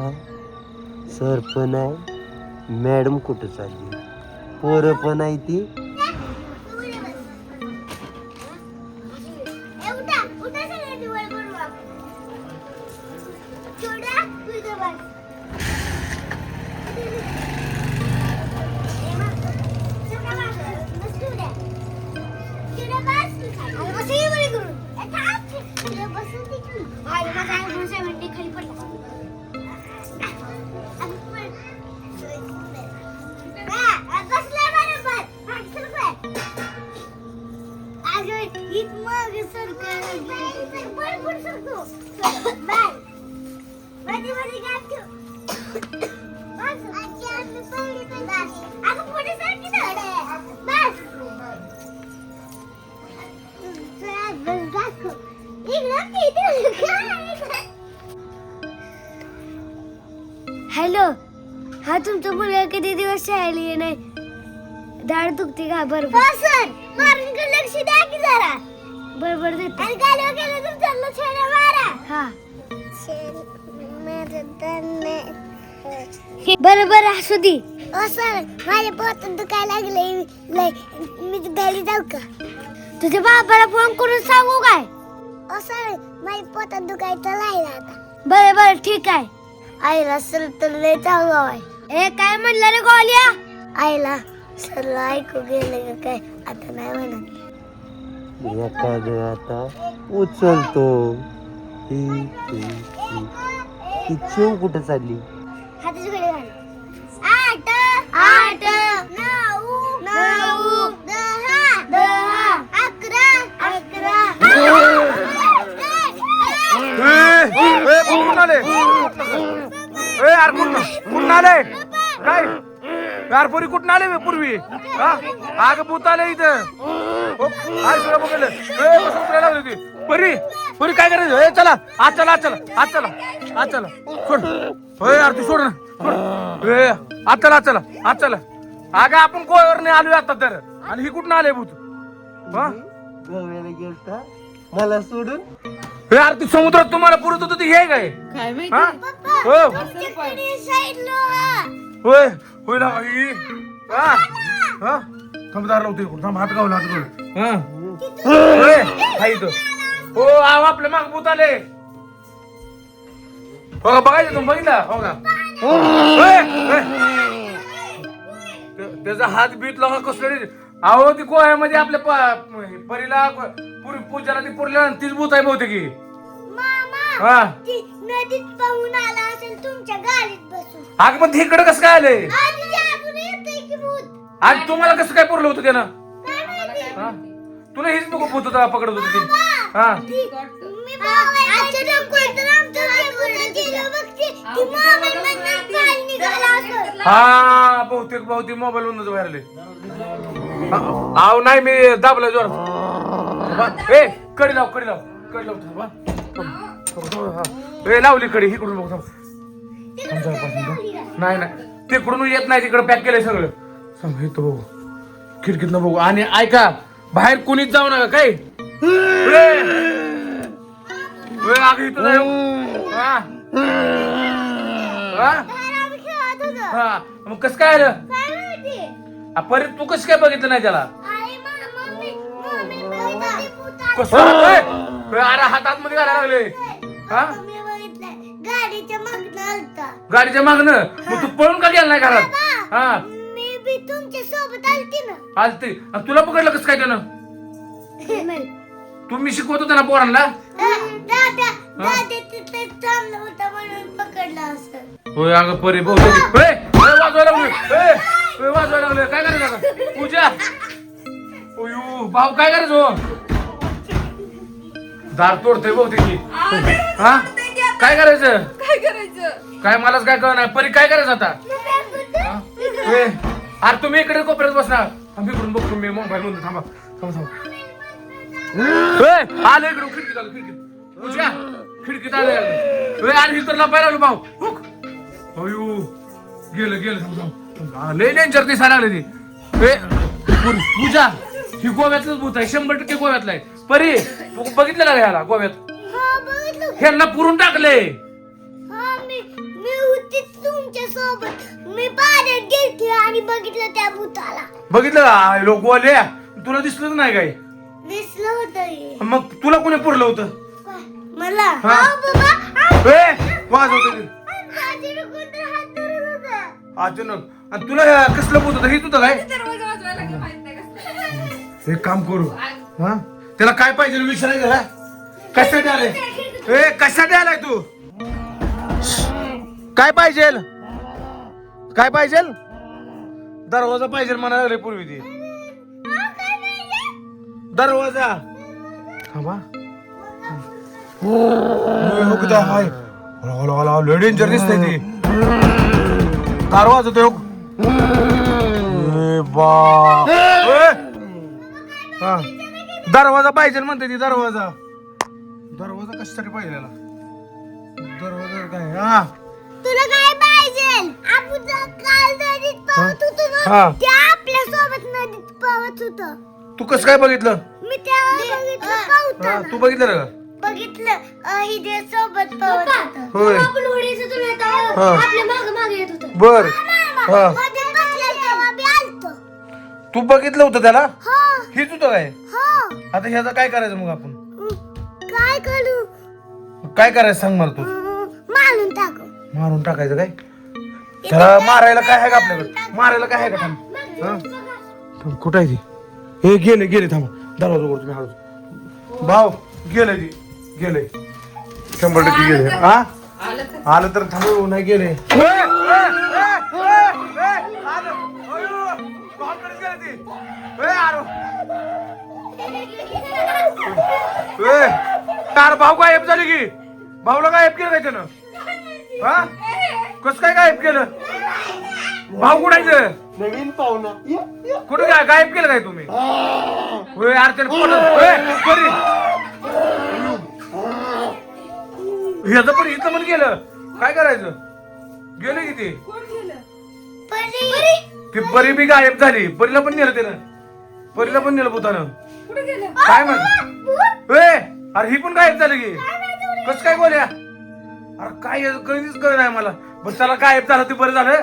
हा सर पण आहे, मॅडम कुठं चालली, पोरं पण आहे ती. हॅलो, हा तुमचा मुलगा किती दिवस शाळेला नाही, दाढ दुखते का? बरोबर सर, मारून लक्ष द्या की जरा. बरोबर देते. आणि गाडीवर गेलं तुमच्या लक्षाला मारा. हा बरोबर असू दे. ओ सर, माझ्या पोटात दुखायला लागले, मी घरी जाऊ का? तुझ्या बाबाला फोन करून सांगू काय? ओ सर, माझ्या पोटात दुखायचं राहिलं आता. बरं बरं ठीक आहे. आईला सर तर लय चांगलं आहे. ए काय म्हणलं रे गोल्या? आईला सर ऐकू गेलं का काय? आता नाही म्हणत. एखादं आता उचलतो. ही चिव कुठं चालली? हाताची घडी घाल. 8 8 9 9 10 10 11 11. कुठून आले? यार कुठून आले? काय यार पोरी कुठून आले पूर्वी? आग भूत आले इथं. बघितलं बसून उतरायला लागली होती. परी परी काय करायचं? चला आज चला आज चला आज चला आज चला सोड. होय यार तू सोड ना. आज चला आज चला आज चला. अगं आपण गोव्यावर नाही आलोय आता तर. आणि ही कुठून आले भूत? गोव्याला गेलता मला सोडून. यार ती समुद्रात तुम्हाला पुरत होत हे काय? काय माहिती? होय होय ना बाई. थांबदार लावते थांब. हात गावला हात गावला. हो आव आपले माग भूत आले. हो का बघायचं तुम्ही बघितला? हो का? त्याचा हात बीत लावा कसलं. अहो ती गोव्यामध्ये आपल्या परीला पूजाला ती पुरल्या तीच भूत आहे बहुतेक. मामा ती नदीत पाहून आला असेल तुमच्या गाडीत बसून. अग पण इकडे कसं काय आलंय? भूत. आज तुम्हाला कसं काय पुरलं होतं त्यानं? काय माहिती? तुला हेच नको भूत पकडत होत ते. हा बहुतेक बहुतेक मोबाईल वरूनच बाहेर आले. आव नाही मी दाबला जोरात. ए कडी लाव कडी लाव कडी लाव. ए लावली कडी इकडून बघ. नाही नाही तिकडून येत नाही. तिकडे पॅक केलंय सगळं. सांग इथं बघू खिडकीतनं बघू. आणि ऐका बाहेर कोणीच जाऊ नका काय. मग कस काय आलं? परत तू कसं काय बघितलं नाही त्याला? कसं अरे हातात मध्ये घालायला लागले. गाडीच्या मागणं. मग तू पळून का गेला नाही घरात? मी तुमच्या सोबत आलती ना. आलती तुला पकडलं कसं काय त्यानं? तुम्ही शिकवत होता ना पोरांना? होय अगं परी बहुतेक वाजवायला लागले. वाजवायला लागले. काय करायचं पूजा? भाऊ काय करायचं? दार तोडतोय बहुतेक. हा काय करायचं? काय करायचं? काय मलाच काय कळणार. परी काय करायचं आता? अरे तुम्ही इकडे कोपऱ्यात बसणार. आम्ही इकडून बघतो मी मोबाईल म्हणून. थांबा थांबा थांबा. आलं इकडून खिडकीत आलं. खिडकीत पूजा खिडकीत आलं. आणि इतर लपायला आलो भाऊ. अयो गेलं गेलं. लय डेंजर दिसायला लागले ती. पूजा ही गोव्यातलंच भूत आहे. 100% गोव्यातलं आहे. परी तू बघितलं का ह्याला गोव्यात? ह्यांना पुरून टाकले. तुमच्या सोबत मी पाण्यात गेलते आणि बघितलं त्या भूताला. बघितलं का लोक आले तुला दिसलंच नाही काय दिसलं होतं मग तुला कोणी पुरलं होतं मला. हा? वाजवत अचानक आणि तुला कसलं भूत होतं हेच होतं काय एक काम करू हा त्याला काय पाहिजे विचारायचं का कशासाठी आलाय कशासाठी आलाय तू काय पाहिजे काय पाहिजे दरवाजा पाहिजे म्हणायला रे पूर्वी ती दरवाजा थांबा डेंजर दिसतंय ती दरवाजा तो दरवाजा पाहिजे म्हणते ती दरवाजा दरवाजा कशासाठी पाहिजे दरवाजा काय हा तुला काय पाहिजे? आपण काल नदीत पवत होतो हा. ना, त्या आपल्या सोबत नदीत पवत होतं. तू कसं काय बघितलं मी तेव्हा बघितलं पवताना. तू बघितलं का बघितलं हिच्या सोबत पवत होतं. होय आपण उडीचं तुला तेव्हा हा. आपल्या मागं मागं येत होतं. बर हा मध्ये बसलेलं तेव्हा मी आलतो. तू बघितलं होतं त्याला हो, हेच होतं काय हो. आता ह्याचं काय करायचं मग आपण काय करू? काय करायचं सांग मला तू मारून टाकू. मारून टाकायचं काय त्याला मारायला काय आहे का आपल्याकडे मारायला काय आहे का थांब हा? थांब कुठं आहे ती हे गेले गेले थांब दरवाजा उघड तुम्ही हळूच भाऊ गेले ती गेले 100% गेले हा आलं तर थांबू नाही गेले कार भाऊ गायब झाली की भाऊला गायब केलं काय त्यानं हा कस काय गायब केलं भाऊ कुठायचं नवीन पाहुणा कुठे काय गायब केलं काय तुम्ही होय अर्चन ह्याचं पण इथं पण गेलं काय करायचं गेलं किती ती परी बी गायब झाली परीला पण नेलं त्यानं परीला पण नेलं भूतानं काय म्हण अरे ही पण गायब झाली की कस काय बोल्या अरे काय कधीच कळ नाही मला बस त्याला गायब झालं ते बरं झालं